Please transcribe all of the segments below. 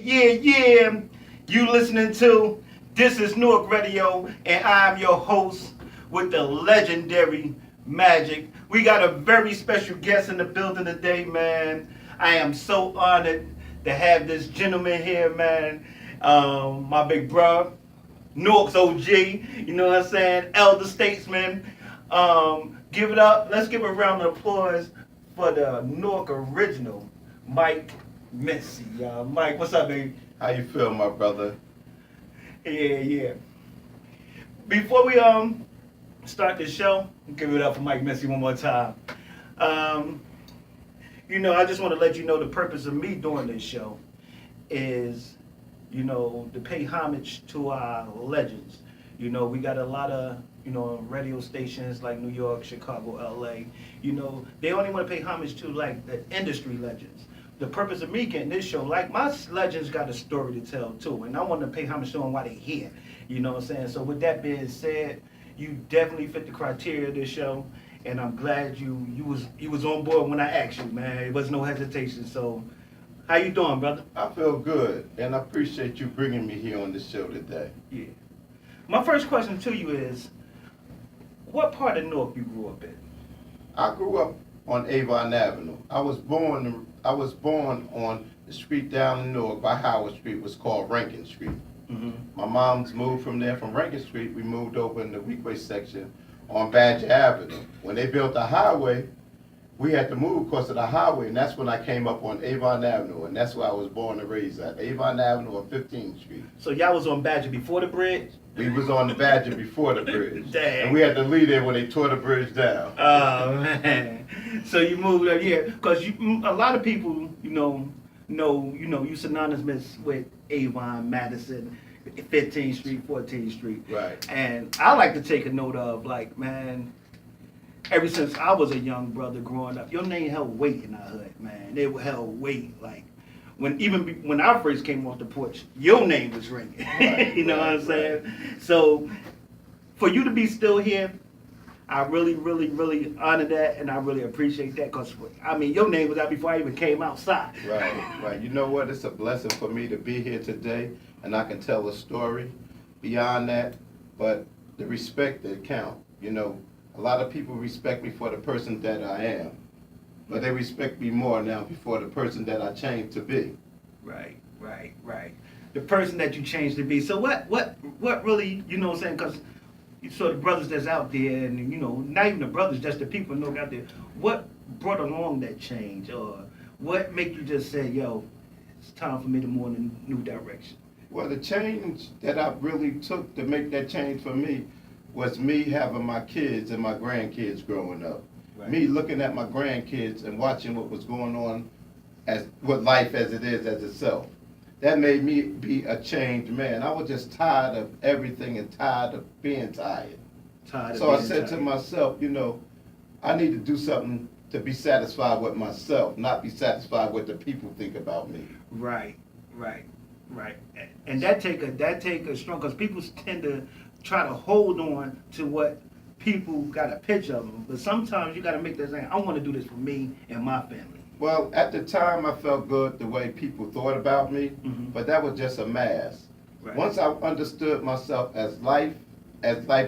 Yeah. You listening to This is Newark Radio, and I'm your host with the legendary Magic. We got a very special guest in the building today, man. I am so honored to have this gentleman here, man. My big bro, Newark's OG. You know what I'm saying? Elder statesman. Give it up. Let's give a round of applause for the Newark original, Mike Mincy. Mike, what's up, baby? How you feel, my brother? Yeah. Before we start the show, give it up for Mike Mincy one more time. I just want to let you know the purpose of me doing this show is, to pay homage to our legends. We got a lot of, radio stations like New York, Chicago, LA. They only want to pay homage to like the industry legends. The purpose of me getting this show, like my legends got a story to tell too, and I want to pay homage to them while they're here. You know what I'm saying? So with that being said, you definitely fit the criteria of this show, and I'm glad you was on board when I asked you, man. There was no hesitation. So, how you doing, brother? I feel good, and I appreciate you bringing me here on this show today. Yeah. My first question to you is, what part of Newark you grew up in? I grew up on Avon Avenue. I was born on the street down in Newark by Howard Street, was called Rankin Street. Mm-hmm. My mom's moved from there, from Rankin Street. We moved over in the Weekway section on Badger Avenue. When they built the highway, we had to move because of the highway, and that's when I came up on Avon Avenue, and that's where I was born and raised at, Avon Avenue on 15th Street. So y'all was on Badger before the bridge? We was on the Badger before the bridge. Dang. And we had to leave there when they tore the bridge down. Oh, man. So you moved up here, because a lot of people, you synonymous with Avon, Madison, 15th Street, 14th Street. Right. And I like to take a note of, like, man, ever since I was a young brother growing up, your name held weight in our hood, man. They held weight, like, when I first came off the porch, your name was ringing. Right, you know what I'm saying? So, for you to be still here, I really, really, really honor that, and I really appreciate that, because, your name was out before I even came outside. Right. You know what? It's a blessing for me to be here today, and I can tell a story beyond that, but the respect that count. A lot of people respect me for the person that I am, but they respect me more now before the person that I changed to be. Right. The person that you changed to be. So what really, you know what I'm saying? Because you saw the brothers that's out there, and not even the brothers, just the people know out there. What brought along that change, or what make you just say, yo, it's time for me to move in a new direction? Well, the change that I really took to make that change for me was me having my kids and my grandkids growing up. Right. Me looking at my grandkids and watching what was going on with life as it is as itself. That made me be a changed man. I was just tired of everything and tired of being tired. So I said to myself, I need to do something to be satisfied with myself, not be satisfied with the people think about me. Right. And that take a strong, because people tend to try to hold on to what people got a picture of them, but sometimes you got to make that saying, I want to do this for me and my family. Well, at the time I felt good the way people thought about me, but that was just a mask. Right. Once I understood myself as life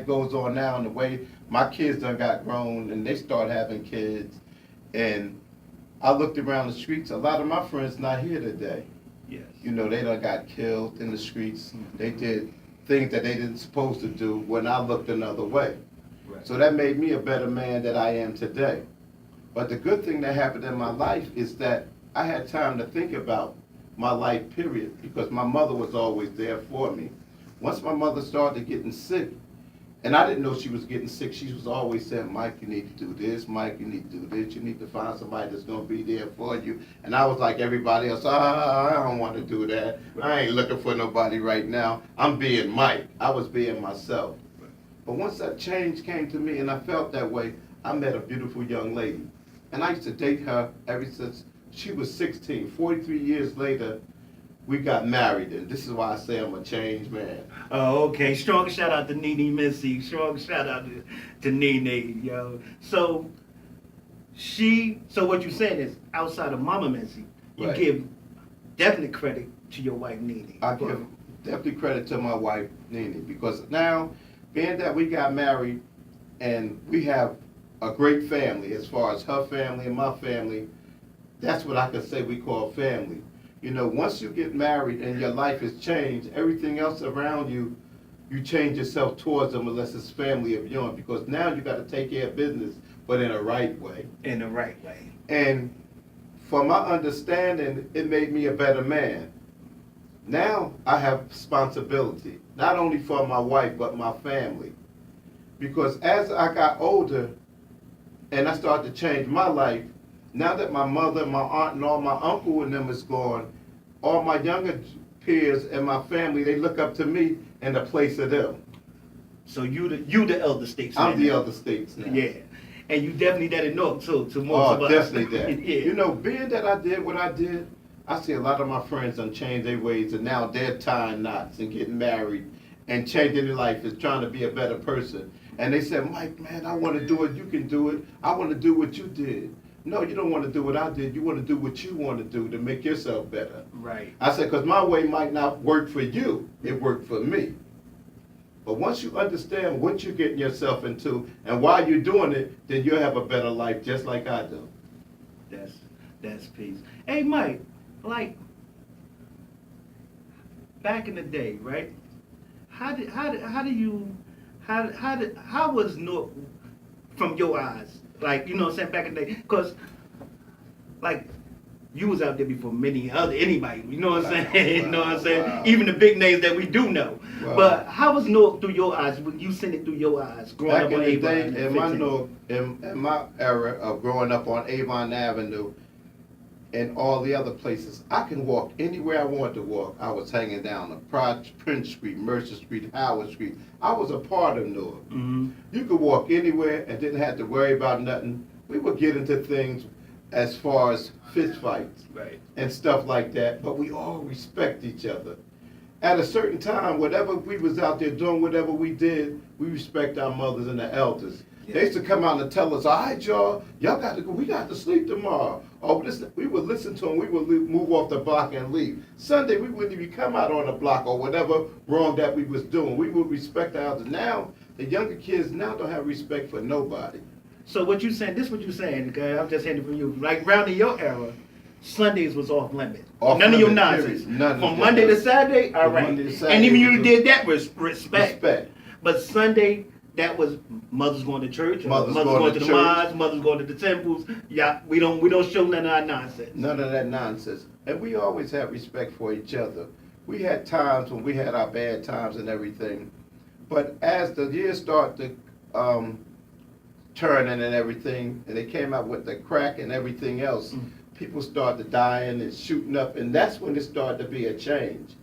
goes on now, and the way my kids done got grown and they start having kids, and I looked around the streets, a lot of my friends not here today. Yes. They done got killed in the streets. They did things that they didn't supposed to do when I looked another way. Right. So that made me a better man than I am today. But the good thing that happened in my life is that I had time to think about my life, period, because my mother was always there for me. Once my mother started getting sick, and I didn't know she was getting sick, she was always saying, Mike, you need to do this, Mike, you need to do this, you need to find somebody that's going to be there for you. And I was like everybody else, I don't want to do that. I ain't looking for nobody right now. I'm being Mike. I was being myself. But once that change came to me and I felt that way, I met a beautiful young lady. And I used to date her ever since she was 16. 43 years later, we got married, and this is why I say I'm a changed man. Oh, okay. Strong shout out to Nene Mincy. Strong shout out to Nene, yo. So what you're saying is, outside of Mama Mincy, you Right. give definite credit to your wife, Nene? I give definitely credit to my wife, Nene, because now, being that we got married and we have a great family as far as her family and my family, that's what I can say we call family. You know, once you get married and your life has changed, everything else around you, you change yourself towards them unless it's family of yours, because now you got to take care of business, but in a right way. In the right way. And from my understanding, it made me a better man. Now I have responsibility, not only for my wife, but my family. Because as I got older and I started to change my life, now that my mother, my aunt, and all my uncle and them is gone, all my younger peers and my family, they look up to me in the place of them. So you the elder statesman. I'm the elder statesman. Yeah. And you definitely that in North too, to most of us. Definitely that. Yeah. You know, being that I did what I did, I see a lot of my friends done changed their ways, and now they're tying knots and getting married and changing their life and trying to be a better person. And they said, Mike, man, I want to do it. You can do it. I want to do what you did. No, you don't want to do what I did. You want to do what you want to do to make yourself better. Right. I said, because my way might not work for you. It worked for me. But once you understand what you're getting yourself into and why you're doing it, then you'll have a better life just like I do. That's peace. Hey, Mike, like back in the day, right? How was North from your eyes? Like, you know what I'm saying, back in the day, because like you was out there before anybody, you know what I'm saying? You know what I'm saying? Wow. Even the big names that we do know. Wow. But how was North through your eyes when you seen it through your eyes growing Back up in on the Avon? day, in my era of growing up on Avon Avenue and all the other places, I can walk anywhere I wanted to walk. I was hanging down on Prince Street, Mercer Street, Howard Street. I was a part of North. Mm-hmm. You could walk anywhere and didn't have to worry about nothing. We would get into things as far as fist fights Right. and stuff like that, but we all respect each other. At a certain time, whatever we was out there doing, whatever we did, we respect our mothers and the elders. Yeah. They used to come out and tell us, all right, y'all got to go, we got to sleep tomorrow. Oh, we would listen to them, we would move off the block and leave. Sunday, we wouldn't even come out on the block or whatever wrong that we was doing. We would respect our elders. Now, the younger kids now don't have respect for nobody. So what you saying? This what you saying? Okay, I'm just hearing it from you. Like around in your era, Sundays was off limit. Off None of your limit, nonsense. period. None From of Monday that. to Saturday, all From right. Monday to Saturday, And even you we did that with respect. Respect. But Sunday, that was mothers going to church, or Mothers mothers going going to to the church. mosques, mothers going to the temples. Yeah, we don't show none of our nonsense. None of that nonsense. And we always had respect for each other. We had times when we had our bad times and everything. But as the years started to turning and everything, and they came out with the crack and everything else, people started dying and shooting up, and that's when it started to be a change.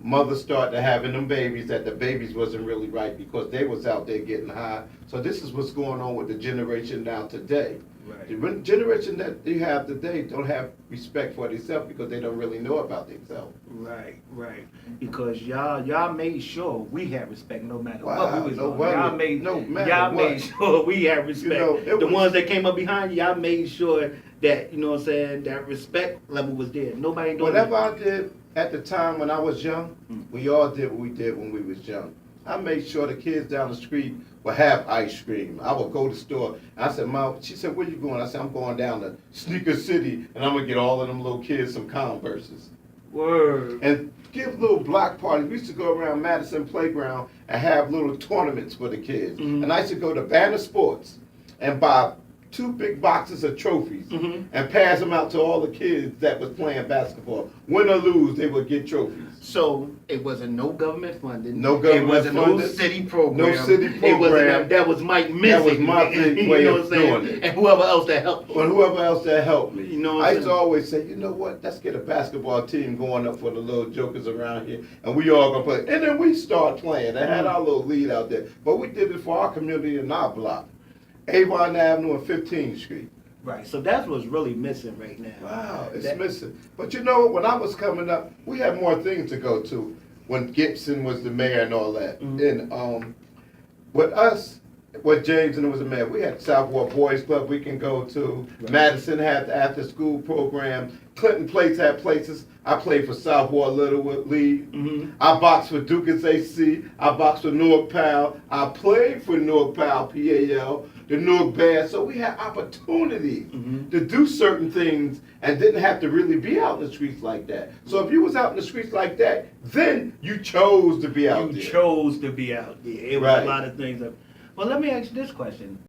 Mothers started having them babies that the babies wasn't really right because they was out there getting high. So this is what's going on with the generation now today. Right. The generation that you have today don't have respect for themselves because they don't really know about themselves. Right. Because y'all made sure we had respect no matter what Wow, we was no doing. wonder. Y'all made No matter y'all what. made sure we had respect. You know, it the was- ones that came up behind you, y'all made sure that, you know what I'm saying, that respect level was there. Nobody doing Whatever that. I did at the time when I was young, we all did what we did when we was young. I made sure the kids down the street would have ice cream. I would go to the store. And I said, Mom, she said, where you going? I said, I'm going down to Sneaker City, and I'm going to get all of them little kids some Converses. Word. And give little block parties. We used to go around Madison Playground and have little tournaments for the kids. Mhm. And I used to go to Banner Sports and buy 2 big boxes of trophies Mhm. and pass them out to all the kids that was playing basketball. Win or lose, they would get trophies. So it wasn't no government funding. No government It wasn't no funded. city program. No city It wasn't program. that was Mike Mincy. That was my big way you know of what I'm saying? doing it. And whoever else that helped. Or whoever else that helped me. You know what I I'm used to saying? always say, you know what, let's get a basketball team going up for the little jokers around here, and we all gonna play. And then we start playing. They had our little lead out there. But we did it for our community and our block. Avon Avenue and 15th Street. Right. So that's what's really missing right now. Wow, it's That- missing. But you know, when I was coming up, we had more things to go to when Gibson was the mayor and all that. Mhm. And with us, What James and it was a man. We had Southwark Boys Club we can go to. Right. Madison had the after school program. Clinton Place had places. I played for Southwark Little League. Mhm. I boxed for Dukas AC. I boxed for Newark Pal. I played for Newark Pal PAL, the Newark Bears. So we had opportunities Mhm. to do certain things and didn't have to really be out in the streets like that. So if you was out in the streets like that, then you chose to be out You there. chose to be out there. It was Right. a lot of things. Well, let me ask you this question.